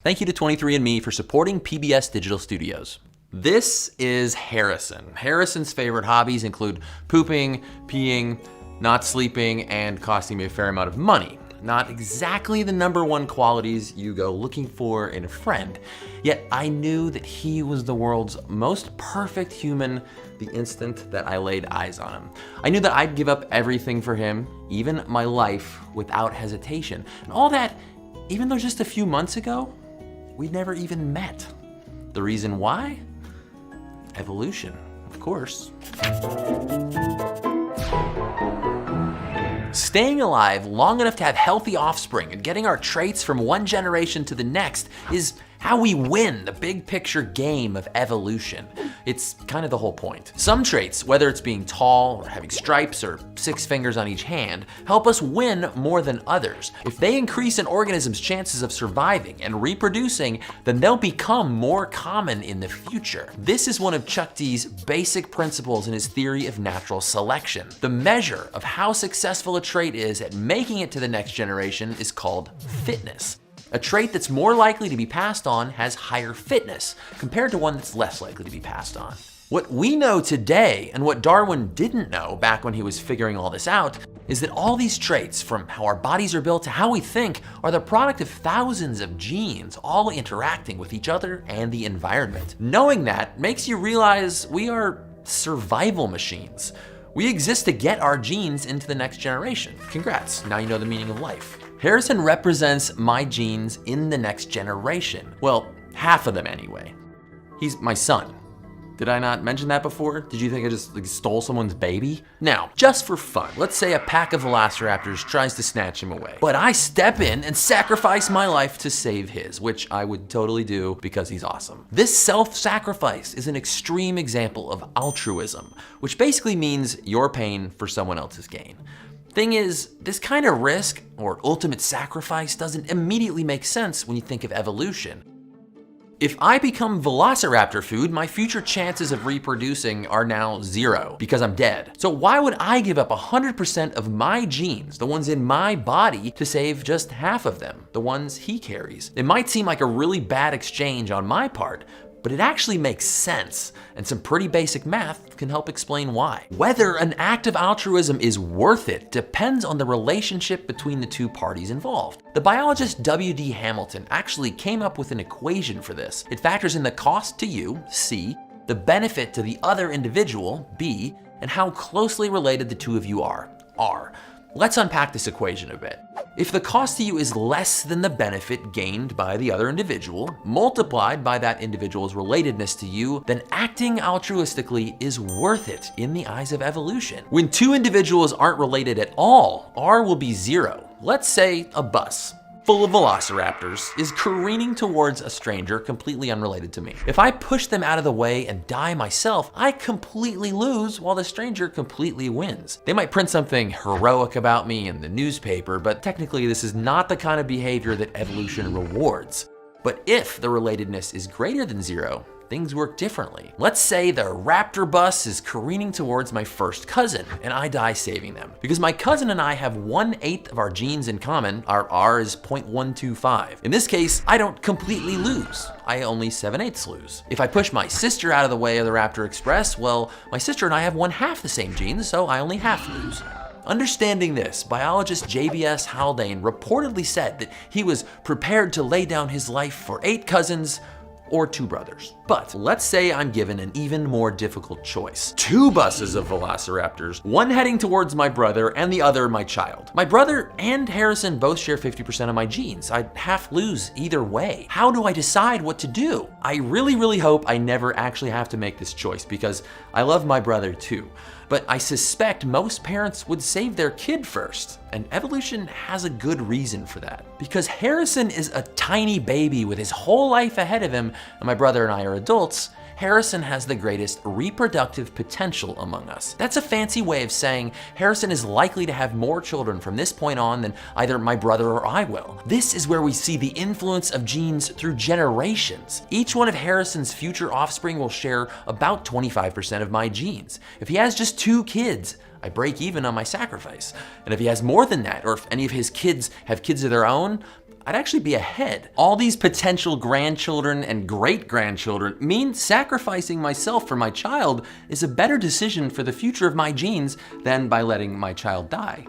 Thank you to 23andMe for supporting PBS Digital Studios. This is Harrison. Harrison's favorite hobbies include pooping, peeing, not sleeping, and costing me a fair amount of money. Not exactly the #1 qualities you go looking for in a friend. Yet I knew that he was the world's most perfect human the instant that I laid eyes on him. I knew that I'd give up everything for him, even my life, without hesitation. And all that, even though just a few months ago, we'd never even met. The reason why? Evolution, of course. Staying alive long enough to have healthy offspring and getting our traits from one generation to the next is how we win the big picture game of evolution. It's kind of the whole point. Some traits, whether it's being tall or having stripes or 6 fingers on each hand, help us win more than others. If they increase an organism's chances of surviving and reproducing, then they'll become more common in the future. This is one of Chuck D's basic principles in his theory of natural selection. The measure of how successful a trait is at making it to the next generation is called fitness. A trait that's more likely to be passed on has higher fitness compared to one that's less likely to be passed on. What we know today, and what Darwin didn't know back when he was figuring all this out, is that all these traits, from how our bodies are built to how we think, are the product of thousands of genes, all interacting with each other and the environment. Knowing that makes you realize we are survival machines. We exist to get our genes into the next generation. Congrats, now you know the meaning of life. Harrison represents my genes in the next generation. Well, half of them anyway. He's my son. Did I not mention that before? Did you think I just stole someone's baby? Now, just for fun, let's say a pack of velociraptors tries to snatch him away. But I step in and sacrifice my life to save his, which I would totally do because he's awesome. This self-sacrifice is an extreme example of altruism, which basically means your pain for someone else's gain. Thing is, this kind of risk, or ultimate sacrifice, doesn't immediately make sense when you think of evolution. If I become velociraptor food, my future chances of reproducing are now 0 because I'm dead. So why would I give up 100% of my genes, the ones in my body, to save just half of them, the ones he carries? It might seem like a really bad exchange on my part, but it actually makes sense, and some pretty basic math can help explain why. Whether an act of altruism is worth it depends on the relationship between the two parties involved. The biologist W.D. Hamilton actually came up with an equation for this. It factors in the cost to you, C, the benefit to the other individual, B, and how closely related the two of you are, R. Let's unpack this equation a bit. If the cost to you is less than the benefit gained by the other individual, multiplied by that individual's relatedness to you, then acting altruistically is worth it in the eyes of evolution. When two individuals aren't related at all, R will be 0. Let's say a bus full of velociraptors is careening towards a stranger completely unrelated to me. If I push them out of the way and die myself, I completely lose while the stranger completely wins. They might print something heroic about me in the newspaper, but technically this is not the kind of behavior that evolution rewards. But if the relatedness is greater than 0, things work differently. Let's say the raptor bus is careening towards my first cousin and I die saving them. Because my cousin and I have 1/8 of our genes in common, our R is 0.125. In this case, I don't completely lose. I only 7/8 lose. If I push my sister out of the way of the Raptor Express, well, my sister and I have 1/2 the same genes, so I only half lose. Understanding this, biologist JBS Haldane reportedly said that he was prepared to lay down his life for 8 cousins or 2 brothers. But let's say I'm given an even more difficult choice. 2 buses of velociraptors, one heading towards my brother and the other my child. My brother and Harrison both share 50% of my genes. I'd half lose either way. How do I decide what to do? I really hope I never actually have to make this choice because I love my brother too. But I suspect most parents would save their kid first, and evolution has a good reason for that. Because Harrison is a tiny baby with his whole life ahead of him, and my brother and I are adults, Harrison has the greatest reproductive potential among us. That's a fancy way of saying Harrison is likely to have more children from this point on than either my brother or I will. This is where we see the influence of genes through generations. Each one of Harrison's future offspring will share about 25% of my genes. If he has just 2 kids, I break even on my sacrifice. And if he has more than that, or if any of his kids have kids of their own, I'd actually be ahead. All these potential grandchildren and great-grandchildren mean sacrificing myself for my child is a better decision for the future of my genes than by letting my child die.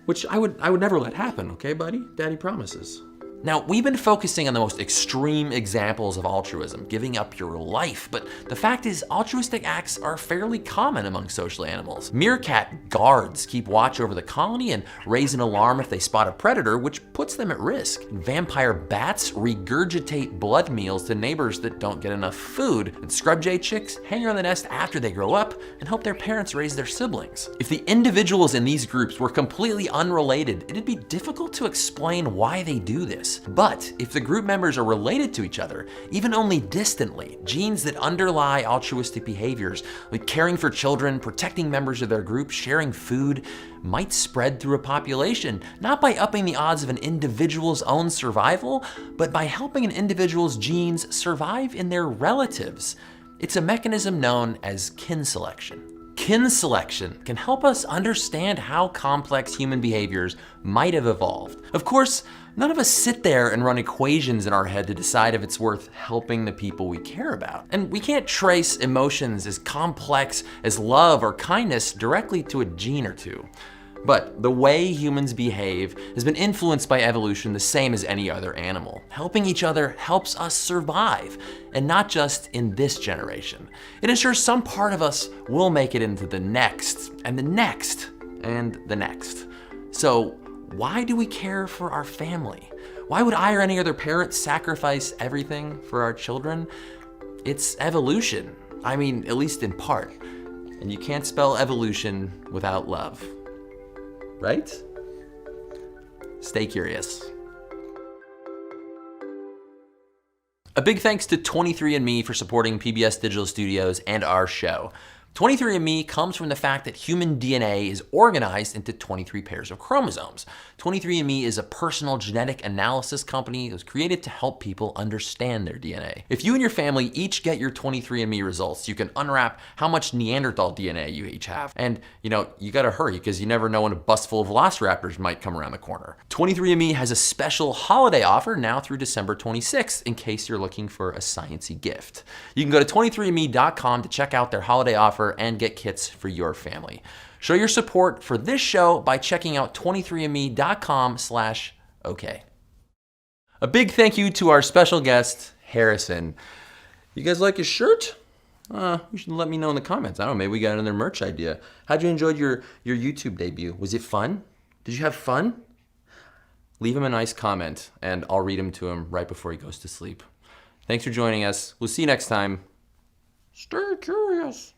Which I would never let happen, okay, buddy? Daddy promises. Now, we've been focusing on the most extreme examples of altruism, giving up your life, but the fact is altruistic acts are fairly common among social animals. Meerkat guards keep watch over the colony and raise an alarm if they spot a predator, which puts them at risk. Vampire bats regurgitate blood meals to neighbors that don't get enough food, and scrub jay chicks hang around the nest after they grow up and help their parents raise their siblings. If the individuals in these groups were completely unrelated, it'd be difficult to explain why they do this. But if the group members are related to each other, even only distantly, genes that underlie altruistic behaviors, like caring for children, protecting members of their group, sharing food, might spread through a population, not by upping the odds of an individual's own survival, but by helping an individual's genes survive in their relatives. It's a mechanism known as kin selection. Kin selection can help us understand how complex human behaviors might have evolved. Of course, none of us sit there and run equations in our head to decide if it's worth helping the people we care about. And we can't trace emotions as complex as love or kindness directly to a gene or two. But the way humans behave has been influenced by evolution the same as any other animal. Helping each other helps us survive, and not just in this generation. It ensures some part of us will make it into the next, and the next, and the next. So why do we care for our family? Why would I or any other parent sacrifice everything for our children? It's evolution. I mean, at least in part. And you can't spell evolution without love. Right? Stay curious. A big thanks to 23andMe for supporting PBS Digital Studios and our show. 23andMe comes from the fact that human DNA is organized into 23 pairs of chromosomes. 23andMe is a personal genetic analysis company that was created to help people understand their DNA. If you and your family each get your 23andMe results, you can unwrap how much Neanderthal DNA you each have. And you gotta hurry because you never know when a bus full of velociraptors might come around the corner. 23andMe has a special holiday offer now through December 26th in case you're looking for a sciencey gift. You can go to 23andme.com to check out their holiday offer and get kits for your family. Show your support for this show by checking out 23andme.com/OK. A big thank you to our special guest, Harrison. You guys like his shirt? You should let me know in the comments. I don't know, maybe we got another merch idea. How'd you enjoy your YouTube debut? Was it fun? Did you have fun? Leave him a nice comment and I'll read him to him right before he goes to sleep. Thanks for joining us. We'll see you next time. Stay curious.